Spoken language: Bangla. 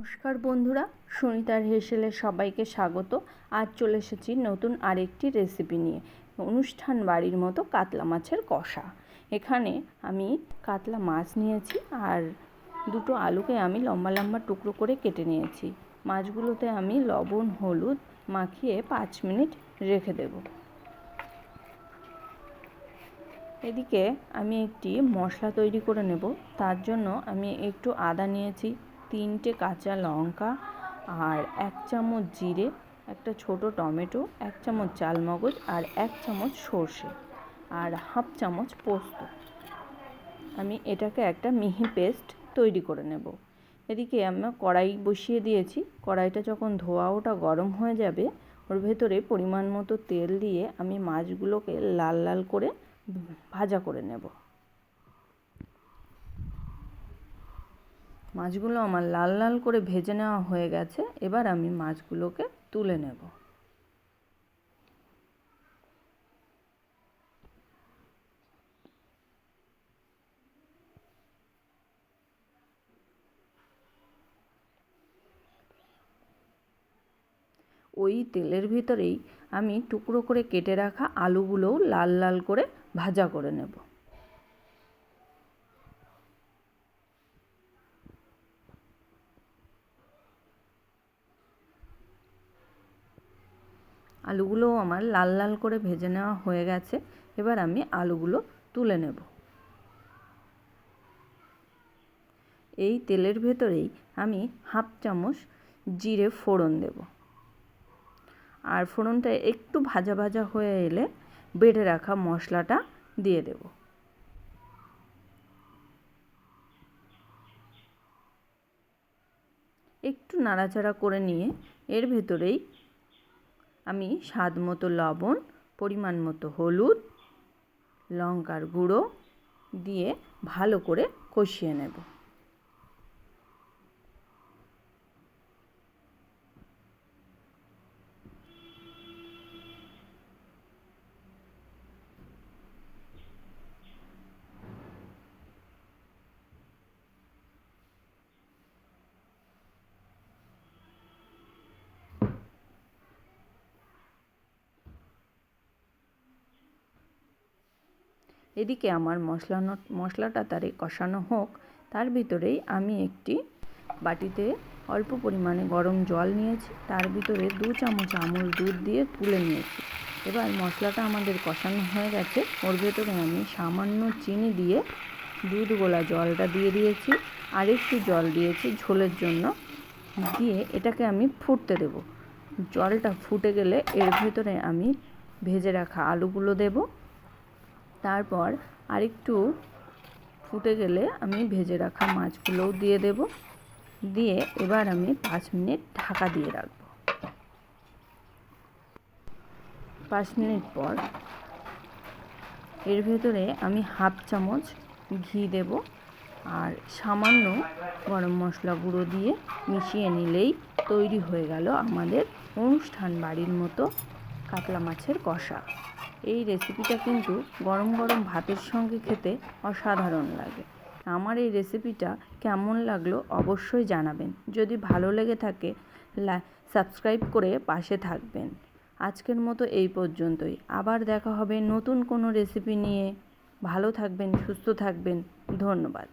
নমস্কার বন্ধুরা, সুনিতার হেসেলে সবাইকে স্বাগত। আজ চলে এসেছি নতুন আরেকটি রেসিপি নিয়ে। অনুষ্ঠান বাড়ির মতো কাতলা মাছের কষা। এখানে আমি কাতলা মাছ নিয়েছি আর দুটো আলুকে আমি লম্বা লম্বা টুকরো করে কেটে নিয়েছি। মাছগুলোতে আমি লবণ হলুদ মাখিয়ে 5 মিনিট রেখে দেব। এদিকে আমি একটি মশলা তৈরি করে নেব। তার জন্য আমি একটু আদা নিয়েছি, 3টে কাঁচা লঙ্কা আর 1 চামচ জিরে, একটা ছোট টমেটো, 1 চামচ চালমগজ আর 1 চামচ সর্ষে আর হাফ চামচ পোস্ত। আমি এটাকে একটা মিহি পেস্ট তৈরি করে নেব। এদিকে আমি কড়াই বসিয়ে দিয়েছি। কড়াইটা যখন ধোয়া ওটা গরম হয়ে যাবে, ওর ভেতরে পরিমাণ মতো তেল দিয়ে আমি মাছগুলোকে লাল লাল করে ভাজা করে নেব। মাছগুলো আমার লাল লাল করে ভেজে নেওয়া হয়ে গেছে। এবার আমি মাছগুলোকে তুলে নেব। ওই তেলের ভিতরেই আমি টুকরো করে কেটে রাখা আলুগুলোও লাল লাল করে ভাজা করে নেব। আলুগুলোও আমার লাল লাল করে ভেজে নেওয়া হয়ে গেছে। এবার আমি আলুগুলো তুলে নেব। এই তেলের ভেতরেই আমি হাফ চামচ জিরে ফোড়ন দেব। আর ফোড়নটা একটু ভাজা ভাজা হয়ে এলে বেটে রাখা মশলাটা দিয়ে দেব। একটু নাড়াচাড়া করে নিয়ে এর ভেতরেই আমি স্বাদ মতো লবণ, পরিমাণ মতো হলুদ, লঙ্কার গুঁড়ো দিয়ে ভালো করে কষিয়ে নেব। এদিকে আমার মশলাটা তারে কষানো হোক, তার ভিতরেই আমি একটি বাটিতে অল্প পরিমাণে গরম জল নিয়েছি। তার ভিতরে 2 চামচ আমুল দুধ দিয়ে তুলে নিয়েছি। এবার মশলাটা আমাদের কষানো হয়ে গেছে। ওর ভেতরে আমি সামান্য চিনি দিয়ে দুধ গোলা জলটা দিয়ে দিয়েছি। আর একটু জল দিয়েছি ঝোলের জন্য, দিয়ে এটাকে আমি ফুটতে দেব। জলটা ফুটে গেলে এর ভেতরে আমি ভেজে রাখা আলুগুলো দেব। তারপর আরেকটু ফুটে গেলে আমি ভেজে রাখা মাছগুলোও দিয়ে দেব। দিয়ে এবার আমি 5 মিনিট ঢাকা দিয়ে রাখব। 5 মিনিট পর এর ভেতরে আমি হাফ চামচ ঘি দেব আর সামান্য গরম মশলা গুঁড়ো দিয়ে মিশিয়ে নিলেই তৈরি হয়ে গেল আমাদের অনুষ্ঠান বাড়ির মতো কাতলা মাছের কষা। এই রেসিপিটা কিন্তু গরম গরম ভাতের সঙ্গে খেতে অসাধারণ লাগে। আমার এই রেসিপিটা কেমন লাগলো অবশ্যই জানাবেন। যদি ভালো লেগে থাকে সাবস্ক্রাইব করে পাশে থাকবেন। আজকের মতো এই পর্যন্তই। আবার দেখা হবে নতুন কোনো রেসিপি নিয়ে। ভালো থাকবেন, সুস্থ থাকবেন। ধন্যবাদ।